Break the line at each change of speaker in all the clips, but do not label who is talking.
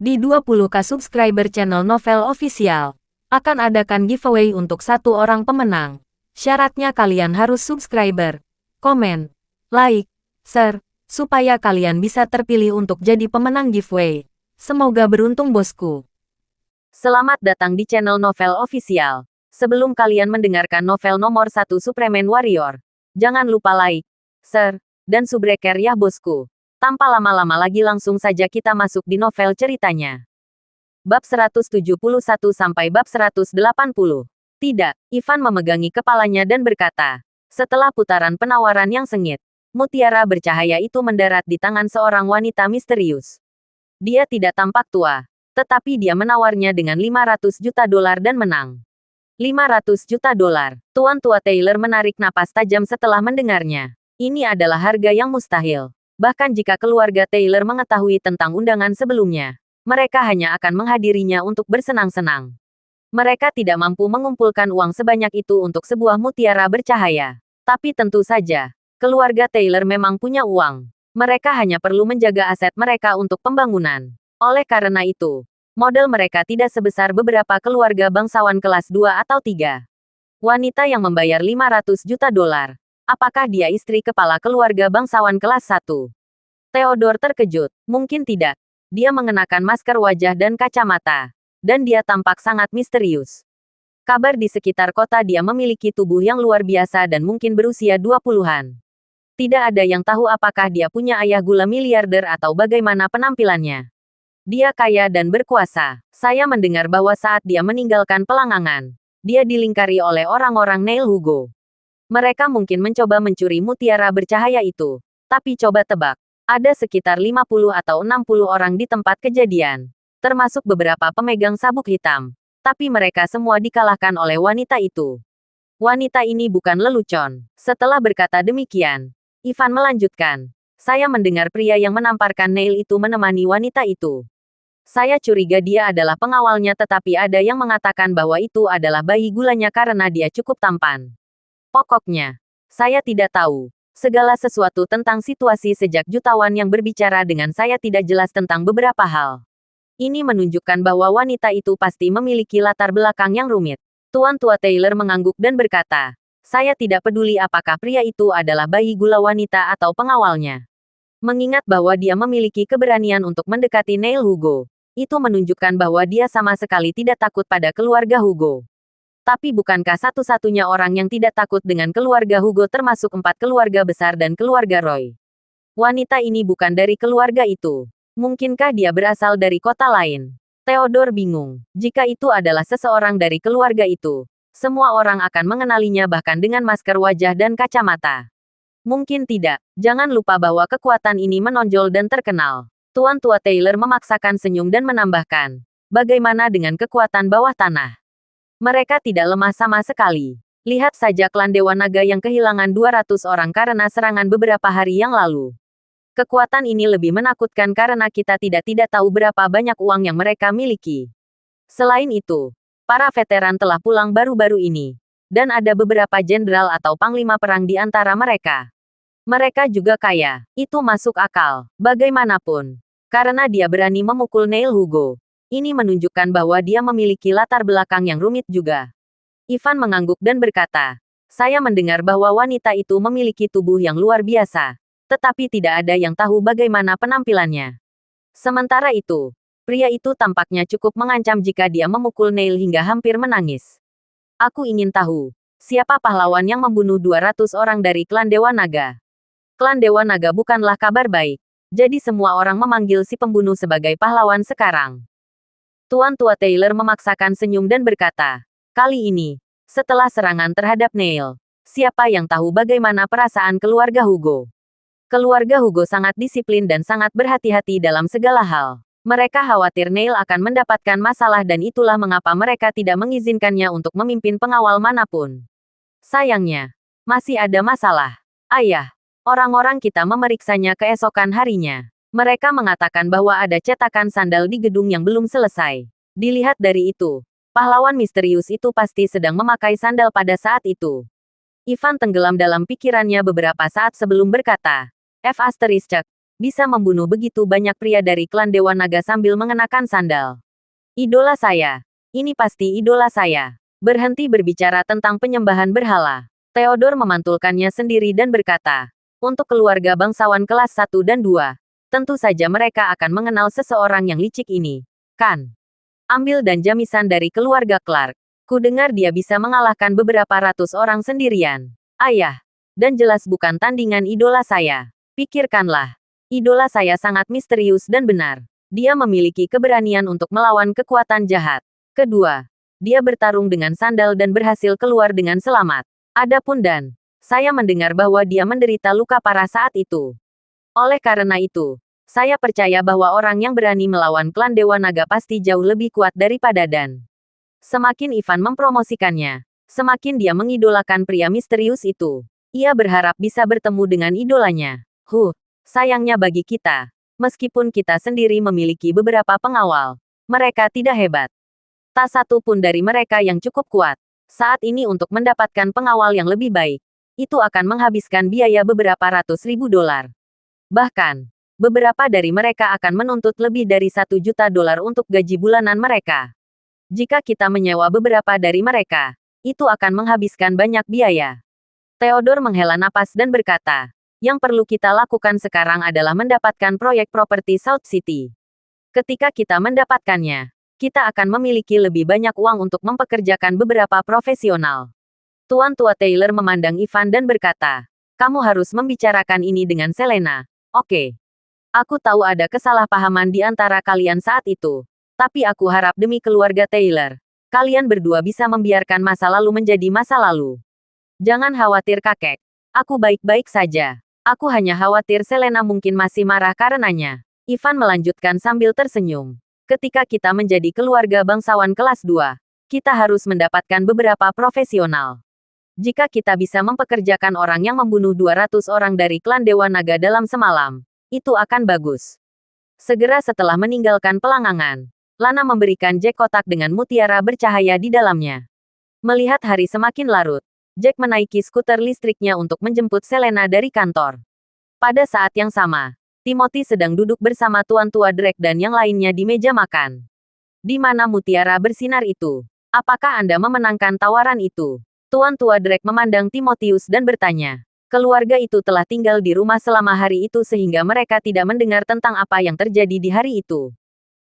Di 20k subscriber channel Novel Official, akan adakan giveaway untuk satu orang pemenang. Syaratnya kalian harus subscriber, komen, like, share, supaya kalian bisa terpilih untuk jadi pemenang giveaway. Semoga beruntung bosku.
Selamat datang di channel Novel Official. Sebelum kalian mendengarkan novel nomor 1 Superman Warrior, jangan lupa like, share, dan subrek ya bosku. Tanpa lama-lama lagi langsung saja kita masuk di novel ceritanya. Bab 171 sampai bab 180. Tidak, Ivan memegangi kepalanya dan berkata, setelah putaran penawaran yang sengit, mutiara bercahaya itu mendarat di tangan seorang wanita misterius. Dia tidak tampak tua, tetapi dia menawarnya dengan $500 juta dan menang. $500 juta. Tuan tua Taylor menarik napas tajam setelah mendengarnya. Ini adalah harga yang mustahil. Bahkan jika keluarga Taylor mengetahui tentang undangan sebelumnya, mereka hanya akan menghadirinya untuk bersenang-senang. Mereka tidak mampu mengumpulkan uang sebanyak itu untuk sebuah mutiara bercahaya. Tapi tentu saja, keluarga Taylor memang punya uang. Mereka hanya perlu menjaga aset mereka untuk pembangunan. Oleh karena itu, modal mereka tidak sebesar beberapa keluarga bangsawan kelas 2 atau 3. Wanita yang membayar $500 juta. Apakah dia istri kepala keluarga bangsawan kelas 1? Theodore terkejut. Mungkin tidak. Dia mengenakan masker wajah dan kacamata. Dan dia tampak sangat misterius. Kabar di sekitar kota dia memiliki tubuh yang luar biasa dan mungkin berusia 20-an. Tidak ada yang tahu apakah dia punya ayah gula miliarder atau bagaimana penampilannya. Dia kaya dan berkuasa. Saya mendengar bahwa saat dia meninggalkan Pelangangan, dia dilingkari oleh orang-orang Neil Hugo. Mereka mungkin mencoba mencuri mutiara bercahaya itu. Tapi coba tebak, ada sekitar 50 atau 60 orang di tempat kejadian. Termasuk beberapa pemegang sabuk hitam. Tapi mereka semua dikalahkan oleh wanita itu. Wanita ini bukan lelucon. Setelah berkata demikian, Ivan melanjutkan. Saya mendengar pria yang menamparkan Neil itu menemani wanita itu. Saya curiga dia adalah pengawalnya tetapi ada yang mengatakan bahwa itu adalah bayi gulanya karena dia cukup tampan. Pokoknya, saya tidak tahu segala sesuatu tentang situasi sejak jutawan yang berbicara dengan saya tidak jelas tentang beberapa hal. Ini menunjukkan bahwa wanita itu pasti memiliki latar belakang yang rumit. Tuan tua Taylor mengangguk dan berkata, saya tidak peduli apakah pria itu adalah bayi gula wanita atau pengawalnya. Mengingat bahwa dia memiliki keberanian untuk mendekati Neil Hugo, itu menunjukkan bahwa dia sama sekali tidak takut pada keluarga Hugo. Tapi bukankah satu-satunya orang yang tidak takut dengan keluarga Hugo termasuk 4 keluarga besar dan keluarga Roy? Wanita ini bukan dari keluarga itu. Mungkinkah dia berasal dari kota lain? Theodore bingung. Jika itu adalah seseorang dari keluarga itu, semua orang akan mengenalinya bahkan dengan masker wajah dan kacamata. Mungkin tidak. Jangan lupa bahwa kekuatan ini menonjol dan terkenal. Tuan tua Taylor memaksakan senyum dan menambahkan, bagaimana dengan kekuatan bawah tanah? Mereka tidak lemah sama sekali. Lihat saja klan Dewa Naga yang kehilangan 200 orang karena serangan beberapa hari yang lalu. Kekuatan ini lebih menakutkan karena kita tidak tahu berapa banyak uang yang mereka miliki. Selain itu, para veteran telah pulang baru-baru ini. Dan ada beberapa jenderal atau panglima perang di antara mereka. Mereka juga kaya. Itu masuk akal. Bagaimanapun. Karena dia berani memukul Neil Hugo. Ini menunjukkan bahwa dia memiliki latar belakang yang rumit juga. Ivan mengangguk dan berkata, saya mendengar bahwa wanita itu memiliki tubuh yang luar biasa. Tetapi tidak ada yang tahu bagaimana penampilannya. Sementara itu, pria itu tampaknya cukup mengancam jika dia memukul Neil hingga hampir menangis. Aku ingin tahu, siapa pahlawan yang membunuh 200 orang dari klan Dewa Naga? Klan Dewa Naga bukanlah kabar baik. Jadi semua orang memanggil si pembunuh sebagai pahlawan sekarang. Tuan tua Taylor memaksakan senyum dan berkata, kali ini, setelah serangan terhadap Neil, siapa yang tahu bagaimana perasaan keluarga Hugo? Keluarga Hugo sangat disiplin dan sangat berhati-hati dalam segala hal. Mereka khawatir Neil akan mendapatkan masalah dan itulah mengapa mereka tidak mengizinkannya untuk memimpin pengawal manapun. Sayangnya, masih ada masalah. Ayah, orang-orang kita memeriksanya keesokan harinya. Mereka mengatakan bahwa ada cetakan sandal di gedung yang belum selesai. Dilihat dari itu, pahlawan misterius itu pasti sedang memakai sandal pada saat itu. Ivan tenggelam dalam pikirannya beberapa saat sebelum berkata, F***. Bisa membunuh begitu banyak pria dari klan Dewa Naga sambil mengenakan sandal. Idola saya. Ini pasti idola saya. Berhenti berbicara tentang penyembahan berhala. Theodore memantulkannya sendiri dan berkata, untuk keluarga bangsawan kelas 1 dan 2, tentu saja mereka akan mengenal seseorang yang licik ini. Kan? Ambil dan jamisan dari keluarga Clark. Ku dengar dia bisa mengalahkan beberapa ratus orang sendirian. Ayah. Dan jelas bukan tandingan idola saya. Pikirkanlah. Idola saya sangat misterius dan benar. Dia memiliki keberanian untuk melawan kekuatan jahat. Kedua, dia bertarung dengan sandal dan berhasil keluar dengan selamat. Adapun Dan, saya mendengar bahwa dia menderita luka parah saat itu. Oleh karena itu, saya percaya bahwa orang yang berani melawan klan Dewa Naga pasti jauh lebih kuat daripada Dan. Semakin Ivan mempromosikannya, semakin dia mengidolakan pria misterius itu. Ia berharap bisa bertemu dengan idolanya. Sayangnya bagi kita, meskipun kita sendiri memiliki beberapa pengawal, mereka tidak hebat. Tak satu pun dari mereka yang cukup kuat. Saat ini untuk mendapatkan pengawal yang lebih baik, itu akan menghabiskan biaya beberapa ratus ribu dolar. Bahkan, beberapa dari mereka akan menuntut lebih dari $1 juta untuk gaji bulanan mereka. Jika kita menyewa beberapa dari mereka, itu akan menghabiskan banyak biaya. Theodore menghela napas dan berkata, yang perlu kita lakukan sekarang adalah mendapatkan proyek properti South City. Ketika kita mendapatkannya, kita akan memiliki lebih banyak uang untuk mempekerjakan beberapa profesional. Tuan Tua Taylor memandang Ivan dan berkata, kamu harus membicarakan ini dengan Selena. Oke. Aku tahu ada kesalahpahaman di antara kalian saat itu. Tapi aku harap demi keluarga Taylor, kalian berdua bisa membiarkan masa lalu menjadi masa lalu. Jangan khawatir kakek. Aku baik-baik saja. Aku hanya khawatir Selena mungkin masih marah karenanya. Ivan melanjutkan sambil tersenyum. Ketika kita menjadi keluarga bangsawan kelas 2, kita harus mendapatkan beberapa profesional. Jika kita bisa mempekerjakan orang yang membunuh 200 orang dari klan Dewa Naga dalam semalam, itu akan bagus. Segera setelah meninggalkan pelangangan, Lana memberikan Jack kotak dengan mutiara bercahaya di dalamnya. Melihat hari semakin larut, Jack menaiki skuter listriknya untuk menjemput Selena dari kantor. Pada saat yang sama, Timothy sedang duduk bersama Tuan Tua Drake dan yang lainnya di meja makan. Di mana mutiara bersinar itu? Apakah Anda memenangkan tawaran itu? Tuan Tua Drake memandang Timotius dan bertanya. Keluarga itu telah tinggal di rumah selama hari itu sehingga mereka tidak mendengar tentang apa yang terjadi di hari itu.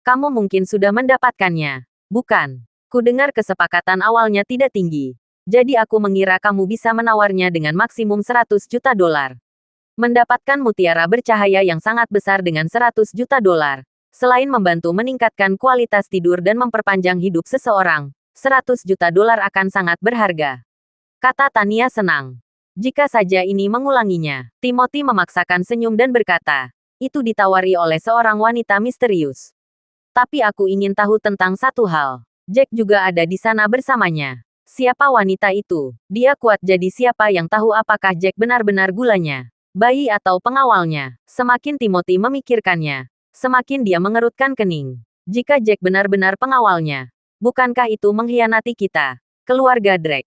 Kamu mungkin sudah mendapatkannya, bukan? Kudengar kesepakatan awalnya tidak tinggi. Jadi aku mengira kamu bisa menawarnya dengan maksimum $100 juta. Mendapatkan mutiara bercahaya yang sangat besar dengan $100 juta, selain membantu meningkatkan kualitas tidur dan memperpanjang hidup seseorang, $100 juta akan sangat berharga. Kata Tania senang. Jika saja ini mengulanginya, Timothy memaksakan senyum dan berkata, itu ditawari oleh seorang wanita misterius. Tapi aku ingin tahu tentang satu hal. Jack juga ada di sana bersamanya. Siapa wanita itu? Dia kuat jadi siapa yang tahu apakah Jack benar-benar gulanya, bayi atau pengawalnya. Semakin Timothy memikirkannya, semakin dia mengerutkan kening. Jika Jack benar-benar pengawalnya, bukankah itu mengkhianati kita, keluarga Drake?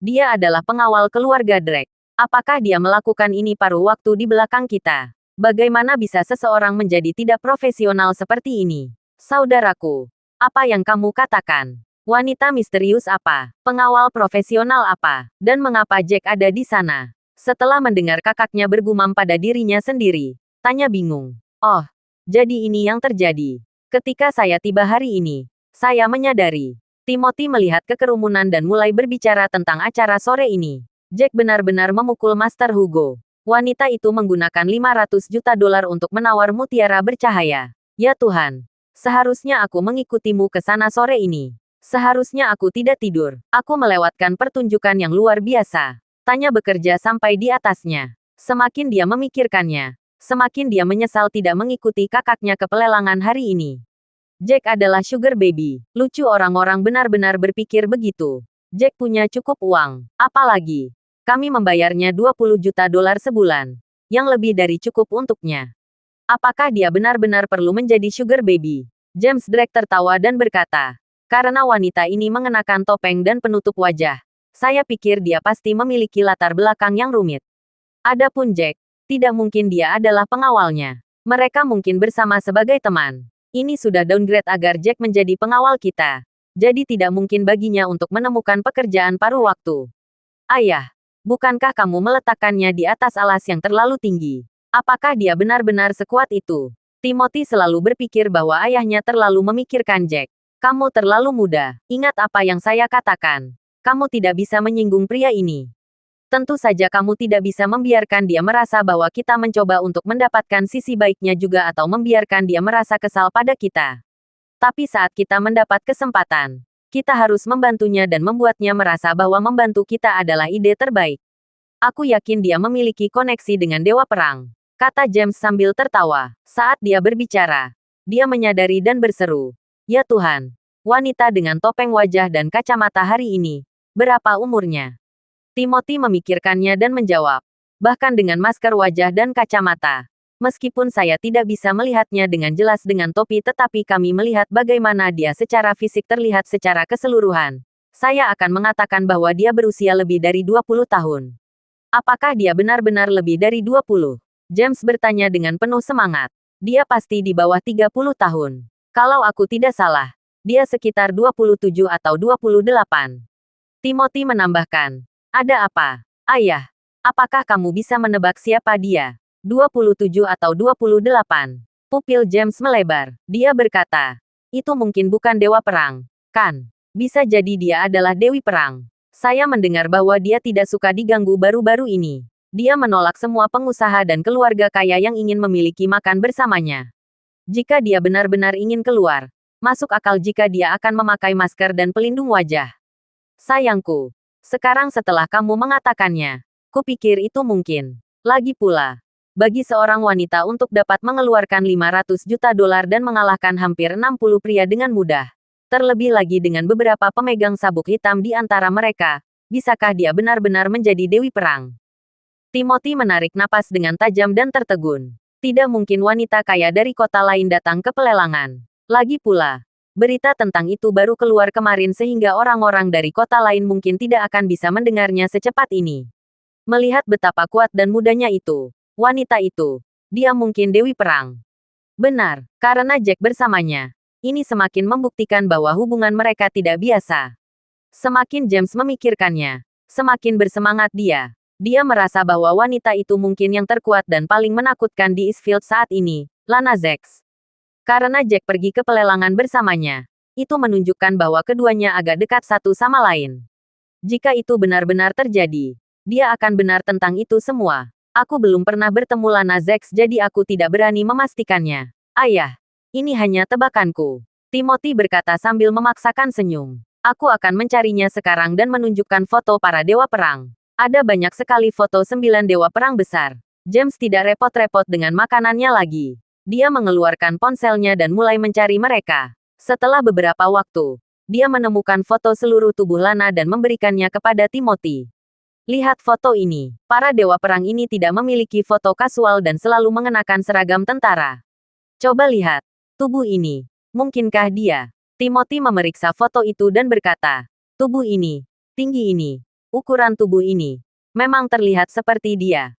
Dia adalah pengawal keluarga Drake. Apakah dia melakukan ini paruh waktu di belakang kita? Bagaimana bisa seseorang menjadi tidak profesional seperti ini? Saudaraku, apa yang kamu katakan? Wanita misterius apa? Pengawal profesional apa? Dan mengapa Jack ada di sana? Setelah mendengar kakaknya bergumam pada dirinya sendiri, tanya bingung. Oh, jadi ini yang terjadi. Ketika saya tiba hari ini, saya menyadari. Timothy melihat kekerumunan dan mulai berbicara tentang acara sore ini. Jack benar-benar memukul Master Hugo. Wanita itu menggunakan $500 juta untuk menawar mutiara bercahaya. Ya Tuhan, seharusnya aku mengikutimu ke sana sore ini. Seharusnya aku tidak tidur. Aku melewatkan pertunjukan yang luar biasa. Tanya bekerja sampai di atasnya. Semakin dia memikirkannya, semakin dia menyesal tidak mengikuti kakaknya ke pelelangan hari ini. Jack adalah sugar baby. Lucu orang-orang benar-benar berpikir begitu. Jack punya cukup uang. Apalagi, kami membayarnya $20 juta sebulan. Yang lebih dari cukup untuknya. Apakah dia benar-benar perlu menjadi sugar baby? James Drake tertawa dan berkata, karena wanita ini mengenakan topeng dan penutup wajah, saya pikir dia pasti memiliki latar belakang yang rumit. Adapun Jack, tidak mungkin dia adalah pengawalnya. Mereka mungkin bersama sebagai teman. Ini sudah downgrade agar Jack menjadi pengawal kita. Jadi tidak mungkin baginya untuk menemukan pekerjaan paruh waktu. Ayah, bukankah kamu meletakkannya di atas alas yang terlalu tinggi? Apakah dia benar-benar sekuat itu? Timothy selalu berpikir bahwa ayahnya terlalu memikirkan Jack. Kamu terlalu muda. Ingat apa yang saya katakan. Kamu tidak bisa menyinggung pria ini. Tentu saja kamu tidak bisa membiarkan dia merasa bahwa kita mencoba untuk mendapatkan sisi baiknya juga atau membiarkan dia merasa kesal pada kita. Tapi saat kita mendapat kesempatan, kita harus membantunya dan membuatnya merasa bahwa membantu kita adalah ide terbaik. Aku yakin dia memiliki koneksi dengan Dewa Perang, kata James sambil tertawa. Saat dia berbicara, dia menyadari dan berseru, "Ya Tuhan, wanita dengan topeng wajah dan kacamata hari ini, berapa umurnya?" Timothy memikirkannya dan menjawab, "Bahkan dengan masker wajah dan kacamata. Meskipun saya tidak bisa melihatnya dengan jelas dengan topi tetapi kami melihat bagaimana dia secara fisik terlihat secara keseluruhan. Saya akan mengatakan bahwa dia berusia lebih dari 20 tahun. Apakah dia benar-benar lebih dari 20? James bertanya dengan penuh semangat. Dia pasti di bawah 30 tahun. Kalau aku tidak salah, dia sekitar 27 atau 28. Timothy menambahkan, "Ada apa, Ayah? Apakah kamu bisa menebak siapa dia? 27 atau 28?" Pupil James melebar. Dia berkata, "Itu mungkin bukan Dewa Perang, kan? Bisa jadi dia adalah Dewi Perang. Saya mendengar bahwa dia tidak suka diganggu baru-baru ini. Dia menolak semua pengusaha dan keluarga kaya yang ingin memiliki makan bersamanya. Jika dia benar-benar ingin keluar, masuk akal jika dia akan memakai masker dan pelindung wajah. Sayangku. Sekarang setelah kamu mengatakannya, kupikir itu mungkin. Lagi pula, bagi seorang wanita untuk dapat mengeluarkan 500 juta dolar dan mengalahkan hampir 60 pria dengan mudah. Terlebih lagi dengan beberapa pemegang sabuk hitam di antara mereka, bisakah dia benar-benar menjadi Dewi Perang?" Timothy menarik napas dengan tajam dan tertegun. Tidak mungkin wanita kaya dari kota lain datang ke pelelangan. Lagi pula, berita tentang itu baru keluar kemarin sehingga orang-orang dari kota lain mungkin tidak akan bisa mendengarnya secepat ini. Melihat betapa kuat dan mudanya itu, wanita itu, dia mungkin Dewi Perang. Benar, karena Jack bersamanya. Ini semakin membuktikan bahwa hubungan mereka tidak biasa. Semakin James memikirkannya, semakin bersemangat dia. Dia merasa bahwa wanita itu mungkin yang terkuat dan paling menakutkan di Eastfield saat ini, Lana Zex. Karena Jack pergi ke pelelangan bersamanya, itu menunjukkan bahwa keduanya agak dekat satu sama lain. Jika itu benar-benar terjadi, dia akan benar tentang itu semua. Aku belum pernah bertemu Lana Zex jadi aku tidak berani memastikannya. Ayah, ini hanya tebakanku. Timothy berkata sambil memaksakan senyum. Aku akan mencarinya sekarang dan menunjukkan foto para dewa perang. Ada banyak sekali foto 9 dewa perang besar. James tidak repot-repot dengan makanannya lagi. Dia mengeluarkan ponselnya dan mulai mencari mereka. Setelah beberapa waktu, dia menemukan foto seluruh tubuh Lana dan memberikannya kepada Timothy. Lihat foto ini. Para dewa perang ini tidak memiliki foto kasual dan selalu mengenakan seragam tentara. Coba lihat. Tubuh ini. Mungkinkah dia? Timothy memeriksa foto itu dan berkata, "Tubuh ini. Tinggi ini. Ukuran tubuh ini. Memang terlihat seperti dia."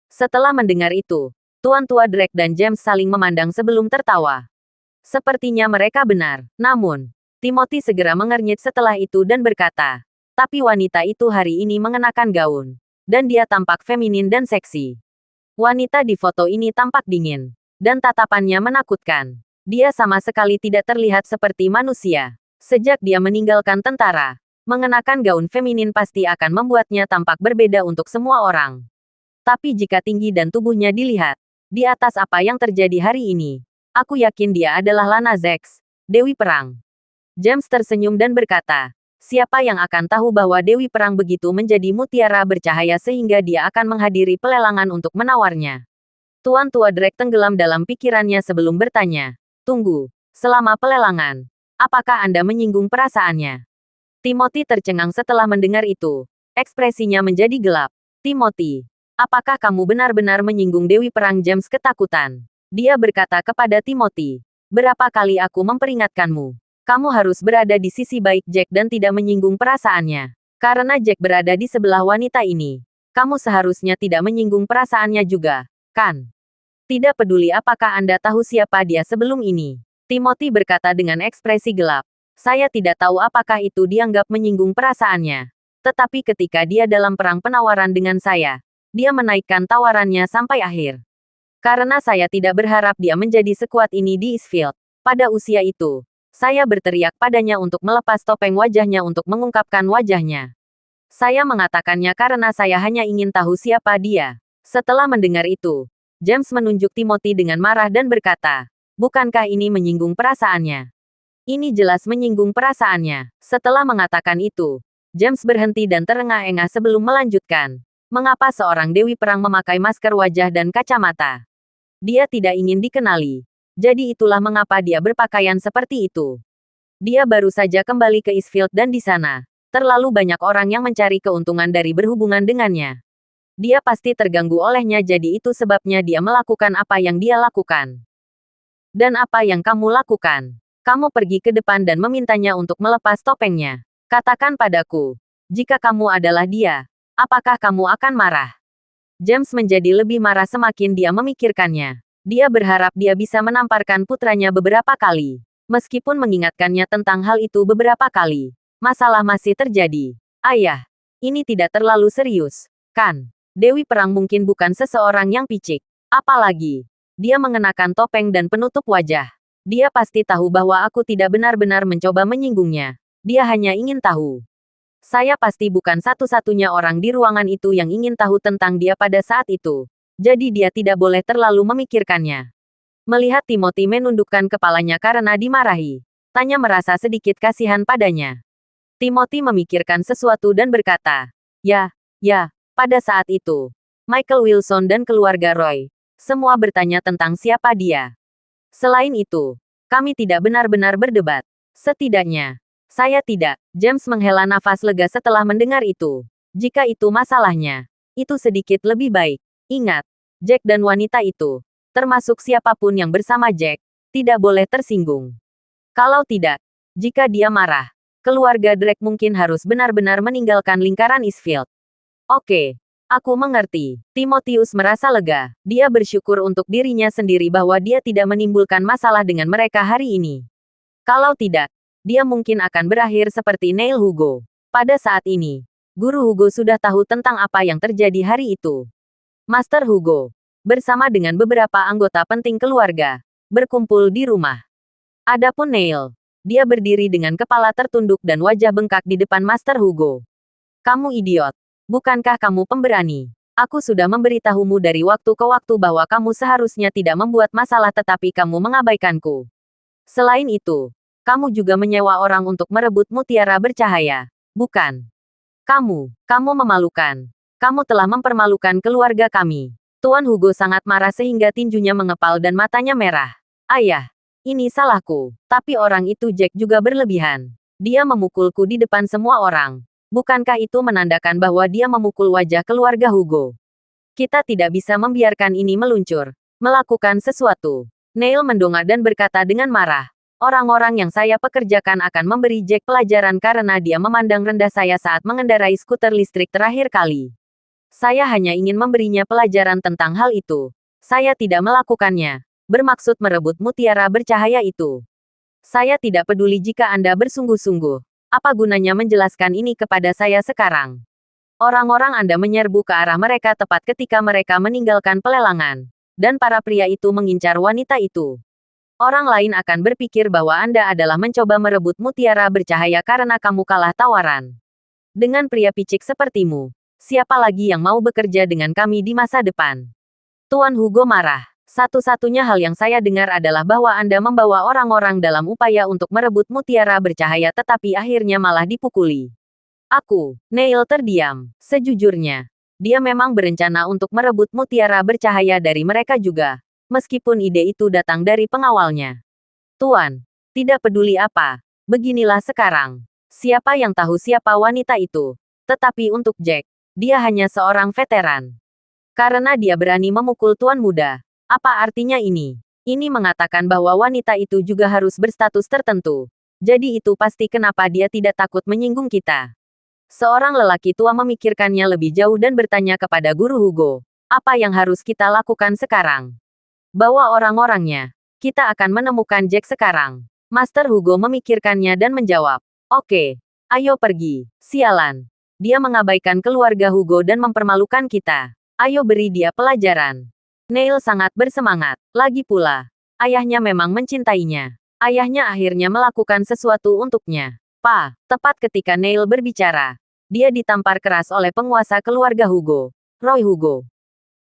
Setelah mendengar itu, Tuan Tua Drake dan James saling memandang sebelum tertawa. Sepertinya mereka benar. Namun, Timothy segera mengernyit setelah itu dan berkata, "Tapi wanita itu hari ini mengenakan gaun. Dan dia tampak feminin dan seksi. Wanita di foto ini tampak dingin. Dan tatapannya menakutkan. Dia sama sekali tidak terlihat seperti manusia. Sejak dia meninggalkan tentara, mengenakan gaun feminin pasti akan membuatnya tampak berbeda untuk semua orang. Tapi jika tinggi dan tubuhnya dilihat, di atas apa yang terjadi hari ini, aku yakin dia adalah Lana Zex, Dewi Perang." James tersenyum dan berkata, "Siapa yang akan tahu bahwa Dewi Perang begitu menjadi mutiara bercahaya sehingga dia akan menghadiri pelelangan untuk menawarnya." Tuan Tua Drake tenggelam dalam pikirannya sebelum bertanya, "Tunggu, selama pelelangan, apakah Anda menyinggung perasaannya?" Timothy tercengang setelah mendengar itu. Ekspresinya menjadi gelap. "Timothy, apakah kamu benar-benar menyinggung Dewi Perang?" James ketakutan. Dia berkata kepada Timothy, "Berapa kali aku memperingatkanmu? Kamu harus berada di sisi baik Jack dan tidak menyinggung perasaannya. Karena Jack berada di sebelah wanita ini, kamu seharusnya tidak menyinggung perasaannya juga, kan?" Tidak peduli apakah Anda tahu siapa dia sebelum ini. Timothy berkata dengan ekspresi gelap. Saya tidak tahu apakah itu dianggap menyinggung perasaannya. Tetapi ketika dia dalam perang penawaran dengan saya, dia menaikkan tawarannya sampai akhir. Karena saya tidak berharap dia menjadi sekuat ini di Eastfield. Pada usia itu, saya berteriak padanya untuk melepas topeng wajahnya untuk mengungkapkan wajahnya. Saya mengatakannya karena saya hanya ingin tahu siapa dia. Setelah mendengar itu, James menunjuk Timothy dengan marah dan berkata, "Bukankah ini menyinggung perasaannya?" Ini jelas menyinggung perasaannya. Setelah mengatakan itu, James berhenti dan terengah-engah sebelum melanjutkan. Mengapa seorang dewi perang memakai masker wajah dan kacamata? Dia tidak ingin dikenali. Jadi itulah mengapa dia berpakaian seperti itu. Dia baru saja kembali ke Eastfield dan di sana, terlalu banyak orang yang mencari keuntungan dari berhubungan dengannya. Dia pasti terganggu olehnya, jadi itu sebabnya dia melakukan apa yang dia lakukan. Dan apa yang kamu lakukan? Kamu pergi ke depan dan memintanya untuk melepas topengnya. Katakan padaku, jika kamu adalah dia, apakah kamu akan marah? James menjadi lebih marah semakin dia memikirkannya. Dia berharap dia bisa menamparkan putranya beberapa kali. Meskipun mengingatkannya tentang hal itu beberapa kali, masalah masih terjadi. Ayah, ini tidak terlalu serius, kan? Dewi Perang mungkin bukan seseorang yang picik. Apalagi, dia mengenakan topeng dan penutup wajah. Dia pasti tahu bahwa aku tidak benar-benar mencoba menyinggungnya. Dia hanya ingin tahu. Saya pasti bukan satu-satunya orang di ruangan itu yang ingin tahu tentang dia pada saat itu. Jadi dia tidak boleh terlalu memikirkannya. Melihat Timothy menundukkan kepalanya karena dimarahi, Tanya merasa sedikit kasihan padanya. Timothy memikirkan sesuatu dan berkata, ya, pada saat itu, Michael Wilson dan keluarga Roy, semua bertanya tentang siapa dia. Selain itu, kami tidak benar-benar berdebat. Setidaknya, saya tidak. James menghela nafas lega setelah mendengar itu. Jika itu masalahnya, itu sedikit lebih baik. Ingat, Jack dan wanita itu, termasuk siapapun yang bersama Jack, tidak boleh tersinggung. Kalau tidak, jika dia marah, keluarga Drake mungkin harus benar-benar meninggalkan lingkaran Eastfield. Oke, aku mengerti. Timotius merasa lega. Dia bersyukur untuk dirinya sendiri bahwa dia tidak menimbulkan masalah dengan mereka hari ini. Kalau tidak, dia mungkin akan berakhir seperti Neil Hugo. Pada saat ini, Guru Hugo sudah tahu tentang apa yang terjadi hari itu. Master Hugo, bersama dengan beberapa anggota penting keluarga, berkumpul di rumah. Adapun Neil, dia berdiri dengan kepala tertunduk dan wajah bengkak di depan Master Hugo. Kamu idiot. Bukankah kamu pemberani? Aku sudah memberitahumu dari waktu ke waktu bahwa kamu seharusnya tidak membuat masalah tetapi kamu mengabaikanku. Selain itu, kamu juga menyewa orang untuk merebut mutiara bercahaya. Bukan? Kamu memalukan. Kamu telah mempermalukan keluarga kami. Tuan Hugo sangat marah sehingga tinjunya mengepal dan matanya merah. Ayah, ini salahku. Tapi orang itu Jack juga berlebihan. Dia memukulku di depan semua orang. Bukankah itu menandakan bahwa dia memukul wajah keluarga Hugo? Kita tidak bisa membiarkan ini meluncur. Melakukan sesuatu. Neil mendongak dan berkata dengan marah. Orang-orang yang saya pekerjakan akan memberi Jack pelajaran karena dia memandang rendah saya saat mengendarai skuter listrik terakhir kali. Saya hanya ingin memberinya pelajaran tentang hal itu. Saya tidak melakukannya. Bermaksud merebut mutiara bercahaya itu. Saya tidak peduli jika Anda bersungguh-sungguh. Apa gunanya menjelaskan ini kepada saya sekarang? Orang-orang Anda menyerbu ke arah mereka tepat ketika mereka meninggalkan pelelangan. Dan para pria itu mengincar wanita itu. Orang lain akan berpikir bahwa Anda adalah mencoba merebut mutiara bercahaya karena kamu kalah tawaran. Dengan pria picik sepertimu, siapa lagi yang mau bekerja dengan kami di masa depan? Tuan Hugo marah. Satu-satunya hal yang saya dengar adalah bahwa Anda membawa orang-orang dalam upaya untuk merebut mutiara bercahaya tetapi akhirnya malah dipukuli. Neil terdiam. Sejujurnya, dia memang berencana untuk merebut mutiara bercahaya dari mereka juga. Meskipun ide itu datang dari pengawalnya. Tuan, tidak peduli apa. Beginilah sekarang. Siapa yang tahu siapa wanita itu? Tetapi untuk Jack, dia hanya seorang veteran. Karena dia berani memukul tuan muda. Apa artinya ini? Ini mengatakan bahwa wanita itu juga harus berstatus tertentu. Jadi itu pasti kenapa dia tidak takut menyinggung kita. Seorang lelaki tua memikirkannya lebih jauh dan bertanya kepada Guru Hugo. Apa yang harus kita lakukan sekarang? Bawa orang-orangnya. Kita akan menemukan Jack sekarang. Master Hugo memikirkannya dan menjawab. Oke. Ayo pergi. Sialan. Dia mengabaikan keluarga Hugo dan mempermalukan kita. Ayo beri dia pelajaran. Neil sangat bersemangat. Lagi pula, ayahnya memang mencintainya. Ayahnya akhirnya melakukan sesuatu untuknya. Tepat ketika Neil berbicara, dia ditampar keras oleh penguasa keluarga Hugo, Roy Hugo.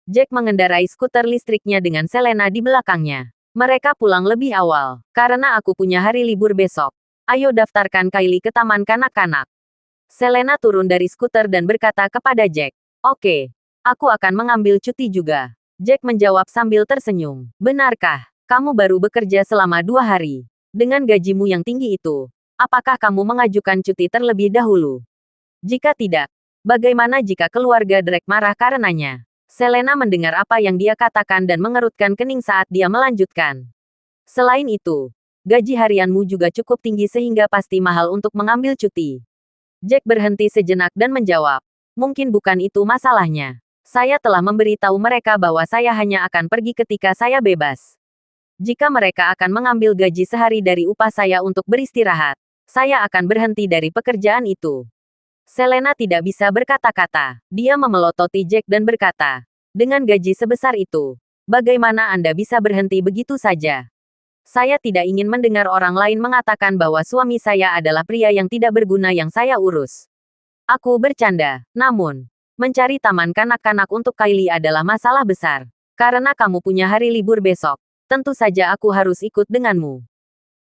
Jack mengendarai skuter listriknya dengan Selena di belakangnya. Mereka pulang lebih awal, karena aku punya hari libur besok. Ayo daftarkan Kylie ke taman kanak-kanak. Selena turun dari skuter dan berkata kepada Jack. Oke, aku akan mengambil cuti juga. Jack menjawab sambil tersenyum. Benarkah? Kamu baru bekerja selama 2 hari. Dengan gajimu yang tinggi itu, apakah kamu mengajukan cuti terlebih dahulu? Jika tidak, bagaimana jika keluarga Drake marah karenanya? Selena mendengar apa yang dia katakan dan mengerutkan kening saat dia melanjutkan. Selain itu, gaji harianmu juga cukup tinggi sehingga pasti mahal untuk mengambil cuti. Jack berhenti sejenak dan menjawab, mungkin bukan itu masalahnya. Saya telah memberitahu mereka bahwa saya hanya akan pergi ketika saya bebas. Jika mereka akan mengambil gaji sehari dari upah saya untuk beristirahat, saya akan berhenti dari pekerjaan itu. Selena tidak bisa berkata-kata. Dia memelototi Jack dan berkata, dengan gaji sebesar itu, bagaimana Anda bisa berhenti begitu saja? Saya tidak ingin mendengar orang lain mengatakan bahwa suami saya adalah pria yang tidak berguna yang saya urus. Aku bercanda, namun, mencari taman kanak-kanak untuk Kylie adalah masalah besar. Karena kamu punya hari libur besok, tentu saja aku harus ikut denganmu.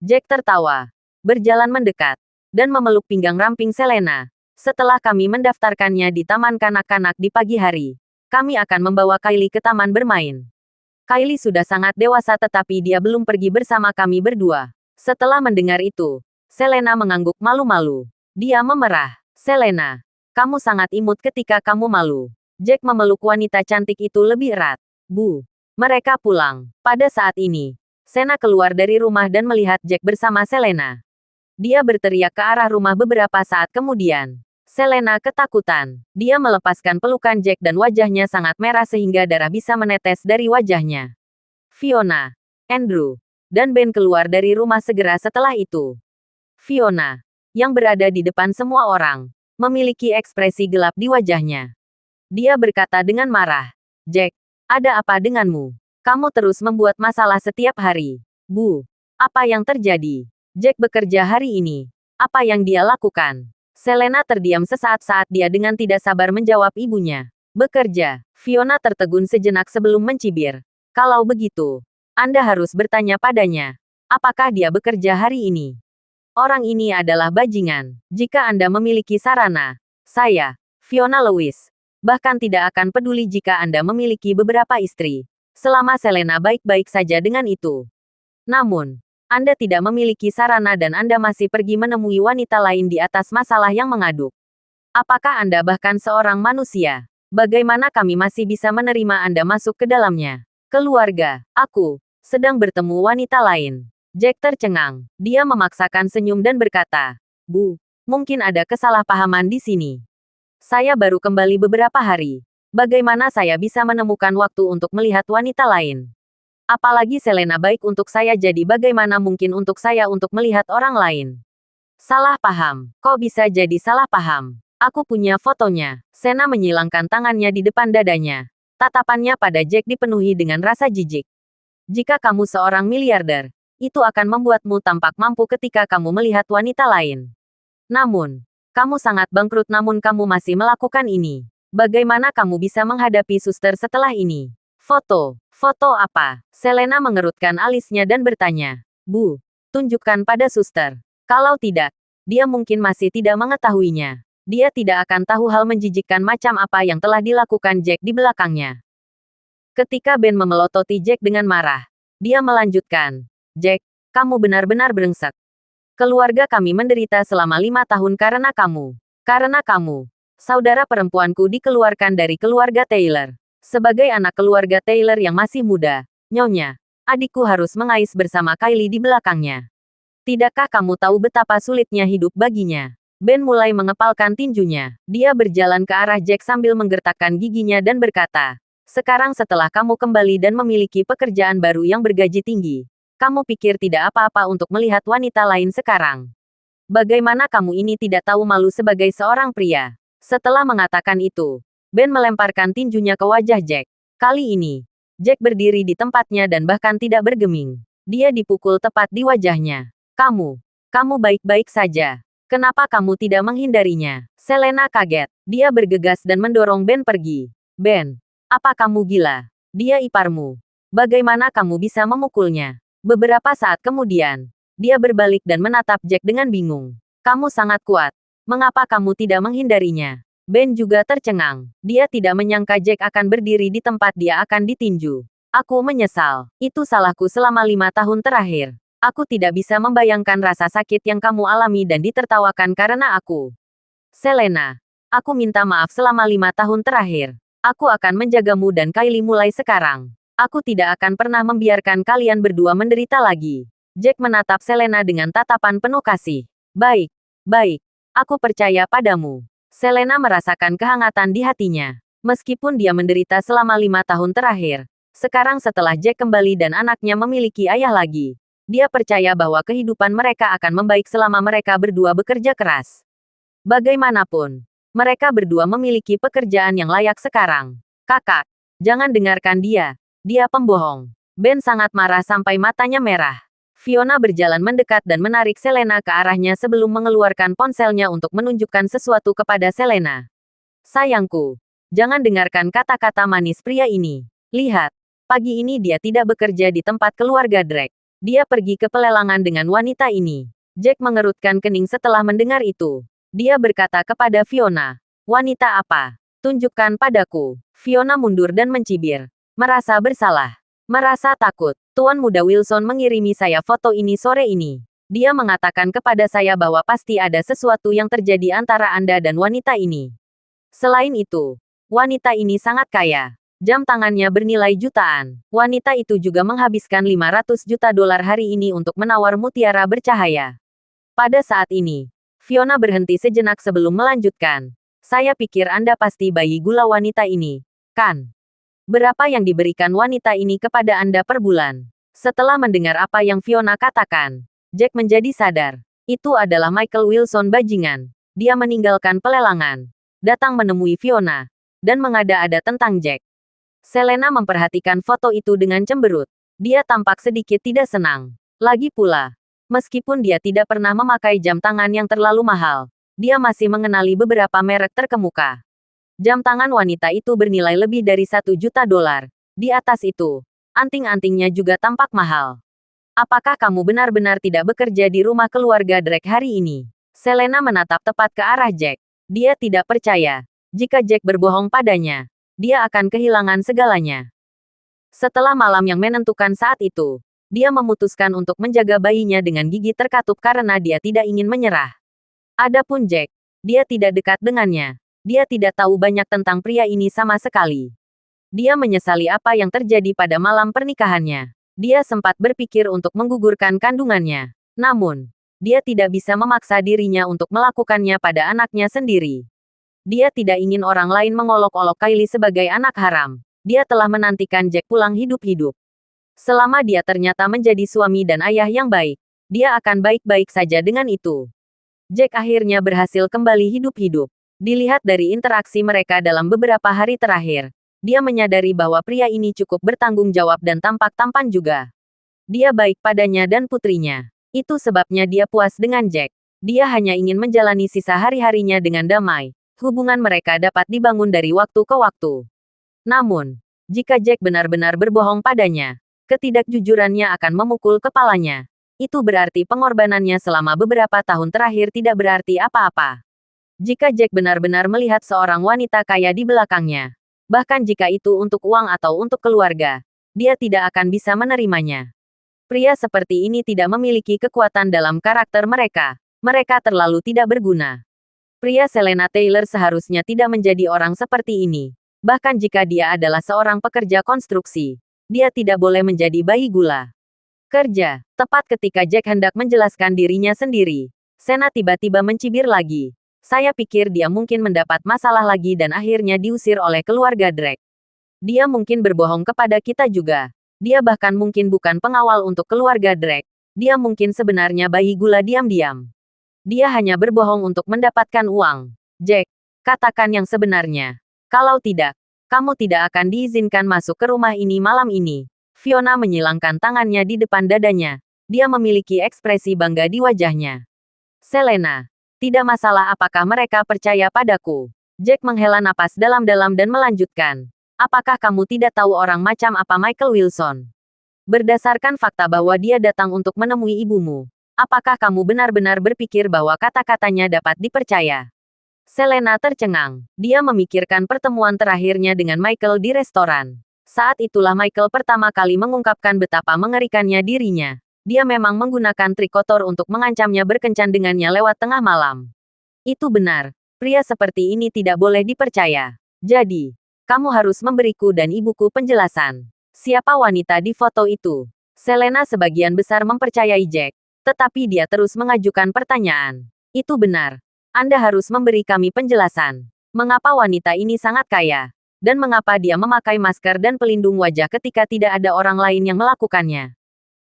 Jack tertawa, berjalan mendekat, dan memeluk pinggang ramping Selena. Setelah kami mendaftarkannya di taman kanak-kanak di pagi hari, kami akan membawa Kylie ke taman bermain. Kylie sudah sangat dewasa tetapi dia belum pergi bersama kami berdua. Setelah mendengar itu, Selena mengangguk malu-malu. Dia memerah. Selena, kamu sangat imut ketika kamu malu. Jack memeluk wanita cantik itu lebih erat. Bu. Mereka pulang. Pada saat ini, Sena keluar dari rumah dan melihat Jack bersama Selena. Dia berteriak ke arah rumah beberapa saat kemudian. Selena ketakutan. Dia melepaskan pelukan Jack dan wajahnya sangat merah sehingga darah bisa menetes dari wajahnya. Fiona, Andrew, dan Ben keluar dari rumah segera setelah itu. Fiona, yang berada di depan semua orang, memiliki ekspresi gelap di wajahnya. Dia berkata dengan marah, Jack, ada apa denganmu? Kamu terus membuat masalah setiap hari. Bu, apa yang terjadi? Jack bekerja hari ini. Apa yang dia lakukan? Selena terdiam sesaat saat dia dengan tidak sabar menjawab ibunya. Bekerja. Fiona tertegun sejenak sebelum mencibir. Kalau begitu, Anda harus bertanya padanya. Apakah dia bekerja hari ini? Orang ini adalah bajingan. Jika Anda memiliki sarana, saya, Fiona Lewis, bahkan tidak akan peduli jika Anda memiliki beberapa istri. Selama Selena baik-baik saja dengan itu. Namun, Anda tidak memiliki sarana dan Anda masih pergi menemui wanita lain di atas masalah yang mengaduk. Apakah Anda bahkan seorang manusia? Bagaimana kami masih bisa menerima Anda masuk ke dalamnya? Keluarga, aku, sedang bertemu wanita lain. Jack tercengang. Dia memaksakan senyum dan berkata, Bu, mungkin ada kesalahpahaman di sini. Saya baru kembali beberapa hari. Bagaimana saya bisa menemukan waktu untuk melihat wanita lain? Apalagi Selena baik untuk saya jadi bagaimana mungkin untuk saya untuk melihat orang lain? Salah paham. Kok bisa jadi salah paham? Aku punya fotonya. Sena menyilangkan tangannya di depan dadanya. Tatapannya pada Jack dipenuhi dengan rasa jijik. Jika kamu seorang miliarder, itu akan membuatmu tampak mampu ketika kamu melihat wanita lain. Namun, kamu sangat bangkrut namun kamu masih melakukan ini. Bagaimana kamu bisa menghadapi suster setelah ini? Foto. Foto apa? Selena mengerutkan alisnya dan bertanya. Bu, tunjukkan pada suster. Kalau tidak, dia mungkin masih tidak mengetahuinya. Dia tidak akan tahu hal menjijikkan macam apa yang telah dilakukan Jack di belakangnya. Ketika Ben memelototi Jack dengan marah, dia melanjutkan. Jack, kamu benar-benar brengsek. Keluarga kami menderita selama 5 tahun karena kamu. Karena kamu. Saudara perempuanku dikeluarkan dari keluarga Taylor. Sebagai anak keluarga Taylor yang masih muda, Nyonya, adikku harus mengais bersama Kylie di belakangnya. Tidakkah kamu tahu betapa sulitnya hidup baginya? Ben mulai mengepalkan tinjunya. Dia berjalan ke arah Jack sambil menggertakkan giginya dan berkata, Sekarang setelah kamu kembali dan memiliki pekerjaan baru yang bergaji tinggi, kamu pikir tidak apa-apa untuk melihat wanita lain sekarang. Bagaimana kamu ini tidak tahu malu sebagai seorang pria? Setelah mengatakan itu, Ben melemparkan tinjunya ke wajah Jack. Kali ini, Jack berdiri di tempatnya dan bahkan tidak bergeming. Dia dipukul tepat di wajahnya. Kamu baik-baik saja. Kenapa kamu tidak menghindarinya? Selena kaget. Dia bergegas dan mendorong Ben pergi. Ben, apa kamu gila? Dia iparmu. Bagaimana kamu bisa memukulnya? Beberapa saat kemudian, dia berbalik dan menatap Jack dengan bingung. Kamu sangat kuat. Mengapa kamu tidak menghindarinya? Ben juga tercengang. Dia tidak menyangka Jack akan berdiri di tempat dia akan ditinju. Aku menyesal. Itu salahku selama 5 tahun terakhir. Aku tidak bisa membayangkan rasa sakit yang kamu alami dan ditertawakan karena aku. Selena, aku minta maaf selama 5 tahun terakhir. Aku akan menjagamu dan Kylie mulai sekarang. Aku tidak akan pernah membiarkan kalian berdua menderita lagi. Jack menatap Selena dengan tatapan penuh kasih. Baik. Aku percaya padamu. Selena merasakan kehangatan di hatinya. Meskipun dia menderita selama 5 tahun terakhir, sekarang setelah Jack kembali dan anaknya memiliki ayah lagi, dia percaya bahwa kehidupan mereka akan membaik selama mereka berdua bekerja keras. Bagaimanapun, mereka berdua memiliki pekerjaan yang layak sekarang. Kakak, jangan dengarkan dia. Dia pembohong. Ben sangat marah sampai matanya merah. Fiona berjalan mendekat dan menarik Selena ke arahnya sebelum mengeluarkan ponselnya untuk menunjukkan sesuatu kepada Selena. Sayangku, jangan dengarkan kata-kata manis pria ini. Lihat, pagi ini dia tidak bekerja di tempat keluarga Drake. Dia pergi ke pelelangan dengan wanita ini. Jack mengerutkan kening setelah mendengar itu. Dia berkata kepada Fiona, "Wanita apa? Tunjukkan padaku." Fiona mundur dan mencibir. Merasa bersalah. Merasa takut. Tuan Muda Wilson mengirimi saya foto ini sore ini. Dia mengatakan kepada saya bahwa pasti ada sesuatu yang terjadi antara Anda dan wanita ini. Selain itu, wanita ini sangat kaya. Jam tangannya bernilai jutaan. Wanita itu juga menghabiskan 500 juta dolar hari ini untuk menawar mutiara bercahaya. Pada saat ini, Fiona berhenti sejenak sebelum melanjutkan. Saya pikir Anda pasti bayi gula wanita ini, kan? Berapa yang diberikan wanita ini kepada Anda per bulan? Setelah mendengar apa yang Fiona katakan, Jack menjadi sadar. Itu adalah Michael Wilson bajingan. Dia meninggalkan pelelangan, datang menemui Fiona, dan mengada-ada tentang Jack. Selena memperhatikan foto itu dengan cemberut. Dia tampak sedikit tidak senang. Lagi pula, meskipun dia tidak pernah memakai jam tangan yang terlalu mahal, dia masih mengenali beberapa merek terkemuka. Jam tangan wanita itu bernilai lebih dari 1 juta dolar. Di atas itu, anting-antingnya juga tampak mahal. Apakah kamu benar-benar tidak bekerja di rumah keluarga Drake hari ini? Selena menatap tepat ke arah Jack. Dia tidak percaya. Jika Jack berbohong padanya, dia akan kehilangan segalanya. Setelah malam yang menentukan saat itu, dia memutuskan untuk menjaga bayinya dengan gigi terkatup karena dia tidak ingin menyerah. Adapun Jack, dia tidak dekat dengannya. Dia tidak tahu banyak tentang pria ini sama sekali. Dia menyesali apa yang terjadi pada malam pernikahannya. Dia sempat berpikir untuk menggugurkan kandungannya. Namun, dia tidak bisa memaksa dirinya untuk melakukannya pada anaknya sendiri. Dia tidak ingin orang lain mengolok-olok Kylie sebagai anak haram. Dia telah menantikan Jack pulang hidup-hidup. Selama dia ternyata menjadi suami dan ayah yang baik, dia akan baik-baik saja dengan itu. Jack akhirnya berhasil kembali hidup-hidup. Dilihat dari interaksi mereka dalam beberapa hari terakhir, dia menyadari bahwa pria ini cukup bertanggung jawab dan tampak tampan juga. Dia baik padanya dan putrinya. Itu sebabnya dia puas dengan Jack. Dia hanya ingin menjalani sisa hari-harinya dengan damai. Hubungan mereka dapat dibangun dari waktu ke waktu. Namun, jika Jack benar-benar berbohong padanya, ketidakjujurannya akan memukul kepalanya. Itu berarti pengorbanannya selama beberapa tahun terakhir tidak berarti apa-apa. Jika Jack benar-benar melihat seorang wanita kaya di belakangnya, bahkan jika itu untuk uang atau untuk keluarga, dia tidak akan bisa menerimanya. Pria seperti ini tidak memiliki kekuatan dalam karakter mereka. Mereka terlalu tidak berguna. Pria Selena Taylor seharusnya tidak menjadi orang seperti ini. Bahkan jika dia adalah seorang pekerja konstruksi, dia tidak boleh menjadi bayi gula. Kerja. Tepat ketika Jack hendak menjelaskan dirinya sendiri, Sena tiba-tiba mencibir lagi. Saya pikir dia mungkin mendapat masalah lagi dan akhirnya diusir oleh keluarga Drake. Dia mungkin berbohong kepada kita juga. Dia bahkan mungkin bukan pengawal untuk keluarga Drake. Dia mungkin sebenarnya bayi gula diam-diam. Dia hanya berbohong untuk mendapatkan uang. Jack, katakan yang sebenarnya. Kalau tidak, kamu tidak akan diizinkan masuk ke rumah ini malam ini. Fiona menyilangkan tangannya di depan dadanya. Dia memiliki ekspresi bangga di wajahnya. Selena, tidak masalah apakah mereka percaya padaku. Jack menghela napas dalam-dalam dan melanjutkan. Apakah kamu tidak tahu orang macam apa Michael Wilson? Berdasarkan fakta bahwa dia datang untuk menemui ibumu, apakah kamu benar-benar berpikir bahwa kata-katanya dapat dipercaya? Selena tercengang. Dia memikirkan pertemuan terakhirnya dengan Michael di restoran. Saat itulah Michael pertama kali mengungkapkan betapa mengerikannya dirinya. Dia memang menggunakan trik kotor untuk mengancamnya berkencan dengannya lewat tengah malam. Itu benar. Pria seperti ini tidak boleh dipercaya. Jadi, kamu harus memberiku dan ibuku penjelasan. Siapa wanita di foto itu? Selena sebagian besar mempercayai Jack, tetapi dia terus mengajukan pertanyaan. Itu benar. Anda harus memberi kami penjelasan. Mengapa wanita ini sangat kaya? Dan mengapa dia memakai masker dan pelindung wajah ketika tidak ada orang lain yang melakukannya?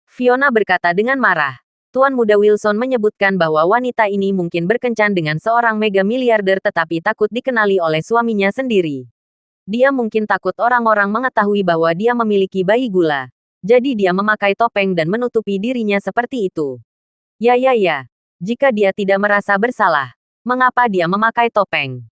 Fiona berkata dengan marah. Tuan Muda Wilson menyebutkan bahwa wanita ini mungkin berkencan dengan seorang mega miliarder tetapi takut dikenali oleh suaminya sendiri. Dia mungkin takut orang-orang mengetahui bahwa dia memiliki bayi gula. Jadi dia memakai topeng dan menutupi dirinya seperti itu. Ya. Jika dia tidak merasa bersalah, mengapa dia memakai topeng?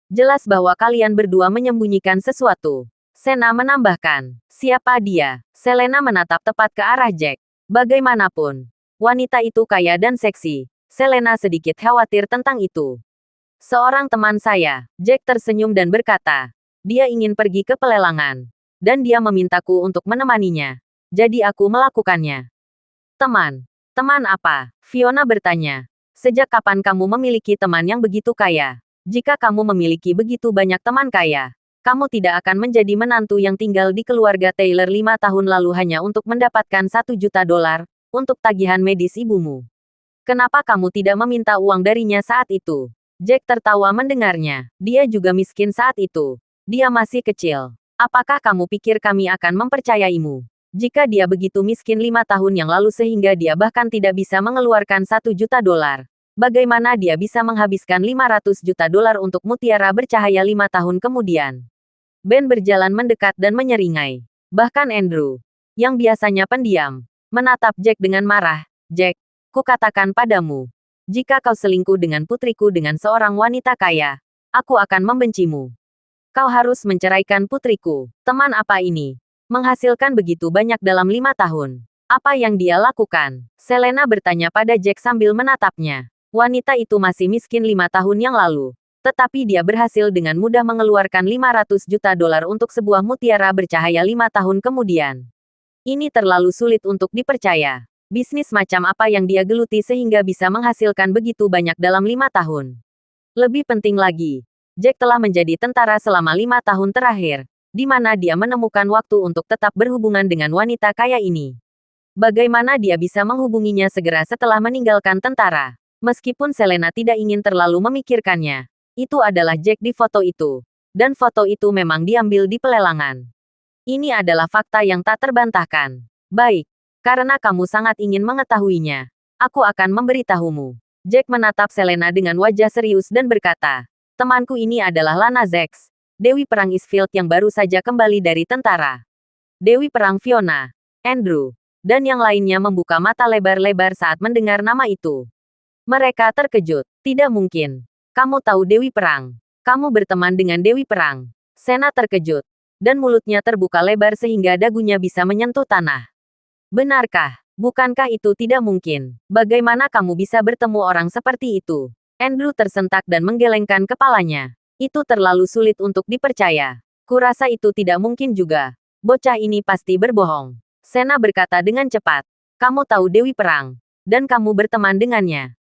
Jelas bahwa kalian berdua menyembunyikan sesuatu. Sena menambahkan. Siapa dia? Selena menatap tepat ke arah Jack. Bagaimanapun, wanita itu kaya dan seksi. Selena sedikit khawatir tentang itu. Seorang teman saya, Jack tersenyum dan berkata. Dia ingin pergi ke pelelangan. Dan dia memintaku untuk menemaninya. Jadi aku melakukannya. Teman. Teman apa? Fiona bertanya. Sejak kapan kamu memiliki teman yang begitu kaya? Jika kamu memiliki begitu banyak teman kaya, kamu tidak akan menjadi menantu yang tinggal di keluarga Taylor 5 tahun lalu hanya untuk mendapatkan $1 juta untuk tagihan medis ibumu. Kenapa kamu tidak meminta uang darinya saat itu? Jack tertawa mendengarnya. Dia juga miskin saat itu. Dia masih kecil. Apakah kamu pikir kami akan mempercayaimu? Jika dia begitu miskin 5 tahun yang lalu sehingga dia bahkan tidak bisa mengeluarkan $1 juta, bagaimana dia bisa menghabiskan $500 juta untuk mutiara bercahaya 5 tahun kemudian? Ben berjalan mendekat dan menyeringai. Bahkan Andrew, yang biasanya pendiam, menatap Jack dengan marah. Jack, kukatakan padamu, jika kau selingkuh dengan putriku dengan seorang wanita kaya, aku akan membencimu. Kau harus menceraikan putriku. Teman apa ini? Menghasilkan begitu banyak dalam 5 tahun. Apa yang dia lakukan? Selena bertanya pada Jack sambil menatapnya. Wanita itu masih miskin 5 tahun yang lalu. Tetapi dia berhasil dengan mudah mengeluarkan $500 juta untuk sebuah mutiara bercahaya 5 tahun kemudian. Ini terlalu sulit untuk dipercaya. Bisnis macam apa yang dia geluti sehingga bisa menghasilkan begitu banyak dalam 5 tahun? Lebih penting lagi, Jack telah menjadi tentara selama 5 tahun terakhir, di mana dia menemukan waktu untuk tetap berhubungan dengan wanita kaya ini. Bagaimana dia bisa menghubunginya segera setelah meninggalkan tentara? Meskipun Selena tidak ingin terlalu memikirkannya, itu adalah Jack di foto itu. Dan foto itu memang diambil di pelelangan. Ini adalah fakta yang tak terbantahkan. Baik, karena kamu sangat ingin mengetahuinya, aku akan memberitahumu. Jack menatap Selena dengan wajah serius dan berkata, temanku ini adalah Lana Zex, Dewi Perang Eastfield yang baru saja kembali dari tentara. Dewi Perang Fiona, Andrew, dan yang lainnya membuka mata lebar-lebar saat mendengar nama itu. Mereka terkejut. Tidak mungkin. Kamu tahu Dewi Perang. Kamu berteman dengan Dewi Perang. Sena terkejut. Dan mulutnya terbuka lebar sehingga dagunya bisa menyentuh tanah. Benarkah? Bukankah itu tidak mungkin? Bagaimana kamu bisa bertemu orang seperti itu? Andrew tersentak dan menggelengkan kepalanya. Itu terlalu sulit untuk dipercaya. Kurasa itu tidak mungkin juga. Bocah ini pasti berbohong. Sena berkata dengan cepat. Kamu tahu Dewi Perang. Dan kamu berteman dengannya.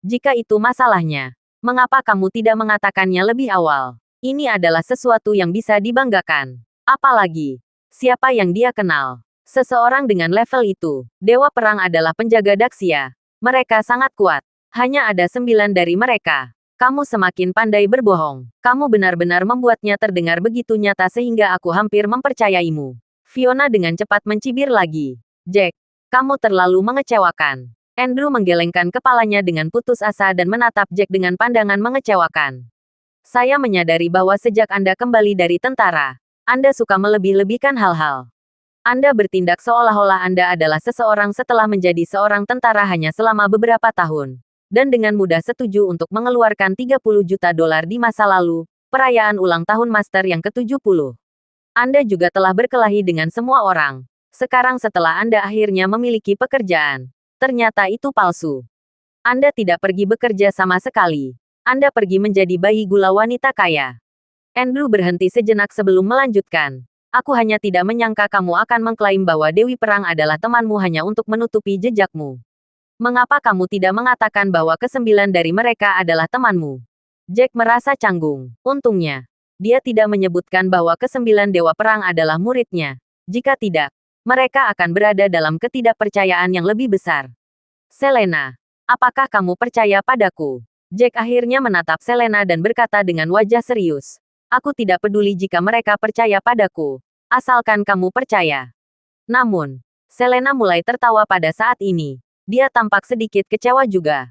Jika itu masalahnya, mengapa kamu tidak mengatakannya lebih awal? Ini adalah sesuatu yang bisa dibanggakan. Apalagi, siapa yang dia kenal? Seseorang dengan level itu. Dewa Perang adalah penjaga Daxia. Mereka sangat kuat. Hanya ada 9 dari mereka. Kamu semakin pandai berbohong. Kamu benar-benar membuatnya terdengar begitu nyata sehingga aku hampir mempercayaimu. Fiona dengan cepat mencibir lagi. Jack, kamu terlalu mengecewakan. Andrew menggelengkan kepalanya dengan putus asa dan menatap Jack dengan pandangan mengecewakan. Saya menyadari bahwa sejak Anda kembali dari tentara, Anda suka melebih-lebihkan hal-hal. Anda bertindak seolah-olah Anda adalah seseorang setelah menjadi seorang tentara hanya selama beberapa tahun. Dan dengan mudah setuju untuk mengeluarkan 30 juta dolar di masa lalu, perayaan ulang tahun Master yang ke-70. Anda juga telah berkelahi dengan semua orang. Sekarang setelah Anda akhirnya memiliki pekerjaan, ternyata itu palsu. Anda tidak pergi bekerja sama sekali. Anda pergi menjadi bayi gula wanita kaya. Andrew berhenti sejenak sebelum melanjutkan. Aku hanya tidak menyangka kamu akan mengklaim bahwa Dewi Perang adalah temanmu hanya untuk menutupi jejakmu. Mengapa kamu tidak mengatakan bahwa kesembilan dari mereka adalah temanmu? Jack merasa canggung. Untungnya, dia tidak menyebutkan bahwa kesembilan Dewa Perang adalah muridnya. Jika tidak, mereka akan berada dalam ketidakpercayaan yang lebih besar. Selena, apakah kamu percaya padaku? Jack akhirnya menatap Selena dan berkata dengan wajah serius. Aku tidak peduli jika mereka percaya padaku, asalkan kamu percaya. Namun, Selena mulai tertawa pada saat ini. Dia tampak sedikit kecewa juga.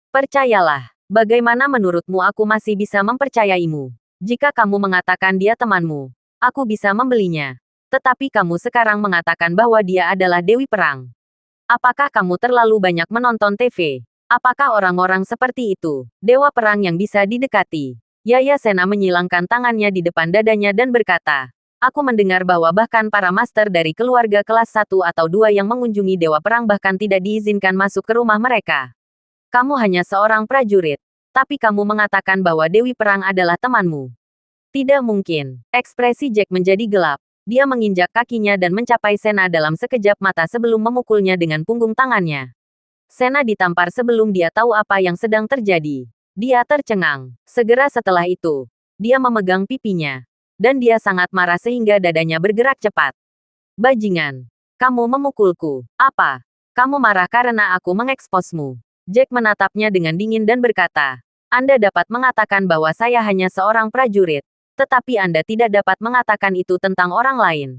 Percayalah, bagaimana menurutmu aku masih bisa mempercayaimu? Jika kamu mengatakan dia temanmu, aku bisa membelinya. Tetapi kamu sekarang mengatakan bahwa dia adalah Dewi Perang. Apakah kamu terlalu banyak menonton TV? Apakah orang-orang seperti itu, Dewa Perang yang bisa didekati? Yaya Sena menyilangkan tangannya di depan dadanya dan berkata, aku mendengar bahwa bahkan para master dari keluarga kelas 1 atau 2 yang mengunjungi Dewa Perang bahkan tidak diizinkan masuk ke rumah mereka. Kamu hanya seorang prajurit, tapi kamu mengatakan bahwa Dewi Perang adalah temanmu. Tidak mungkin. Ekspresi Jack menjadi gelap. Dia menginjak kakinya dan mencapai Sena dalam sekejap mata sebelum memukulnya dengan punggung tangannya. Sena ditampar sebelum dia tahu apa yang sedang terjadi. Dia tercengang. Segera setelah itu, dia memegang pipinya. Dan dia sangat marah sehingga dadanya bergerak cepat. Bajingan. Kamu memukulku. Apa? Kamu marah karena aku mengeksposmu. Jack menatapnya dengan dingin dan berkata, Anda dapat mengatakan bahwa saya hanya seorang prajurit. Tetapi Anda tidak dapat mengatakan itu tentang orang lain.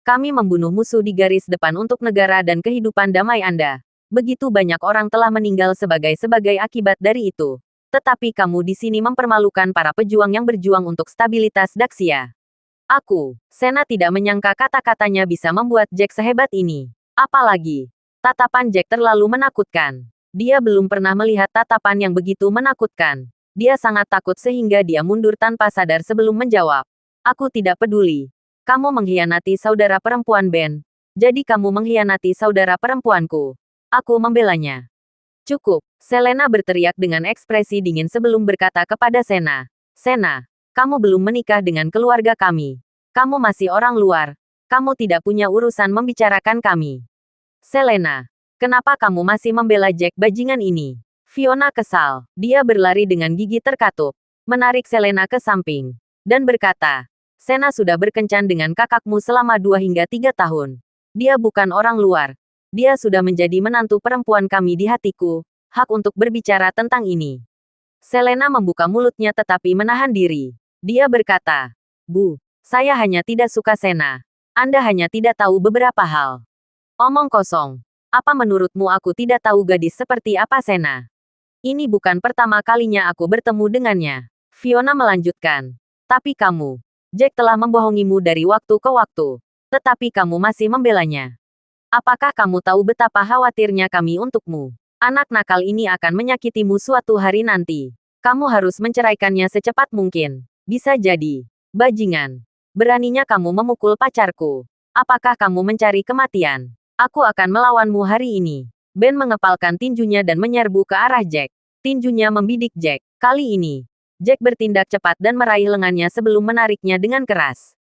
Kami membunuh musuh di garis depan untuk negara dan kehidupan damai Anda. Begitu banyak orang telah meninggal sebagai akibat dari itu. Tetapi kamu di sini mempermalukan para pejuang yang berjuang untuk stabilitas Daxia. Aku, Sena tidak menyangka kata-katanya bisa membuat Jack sehebat ini. Apalagi, tatapan Jack terlalu menakutkan. Dia belum pernah melihat tatapan yang begitu menakutkan. Dia sangat takut sehingga dia mundur tanpa sadar sebelum menjawab. Aku tidak peduli. Kamu mengkhianati saudara perempuan Ben. Jadi kamu mengkhianati saudara perempuanku. Aku membelanya. Cukup, Selena berteriak dengan ekspresi dingin sebelum berkata kepada Sena. Sena, kamu belum menikah dengan keluarga kami. Kamu masih orang luar. Kamu tidak punya urusan membicarakan kami. Selena, kenapa kamu masih membela Jack bajingan ini? Fiona kesal. Dia berlari dengan gigi terkatup, menarik Selena ke samping, dan berkata, Sena sudah berkencan dengan kakakmu selama 2 hingga 3 tahun. Dia bukan orang luar. Dia sudah menjadi menantu perempuan kami di hatiku, hak untuk berbicara tentang ini. Selena membuka mulutnya tetapi menahan diri. Dia berkata, Bu, saya hanya tidak suka Sena. Anda hanya tidak tahu beberapa hal. Omong kosong. Apa menurutmu aku tidak tahu gadis seperti apa Sena? Ini bukan pertama kalinya aku bertemu dengannya. Fiona melanjutkan. Tapi kamu, Jack telah membohongimu dari waktu ke waktu. Tetapi kamu masih membelanya. Apakah kamu tahu betapa khawatirnya kami untukmu? Anak nakal ini akan menyakitimu suatu hari nanti. Kamu harus menceraikannya secepat mungkin. Bisa jadi. Bajingan. Beraninya kamu memukul pacarku. Apakah kamu mencari kematian? Aku akan melawanmu hari ini. Ben mengepalkan tinjunya dan menyerbu ke arah Jack. Tinjunya membidik Jack. Kali ini, Jack bertindak cepat dan meraih lengannya sebelum menariknya dengan keras.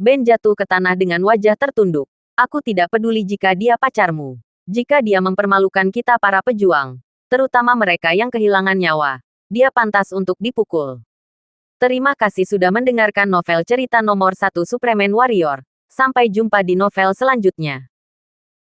Ben jatuh ke tanah dengan wajah tertunduk. Aku tidak peduli jika dia pacarmu. Jika dia mempermalukan kita para pejuang, terutama mereka yang kehilangan nyawa, dia pantas untuk dipukul. Terima kasih sudah mendengarkan novel cerita nomor 1 Superman Warrior. Sampai jumpa di novel selanjutnya.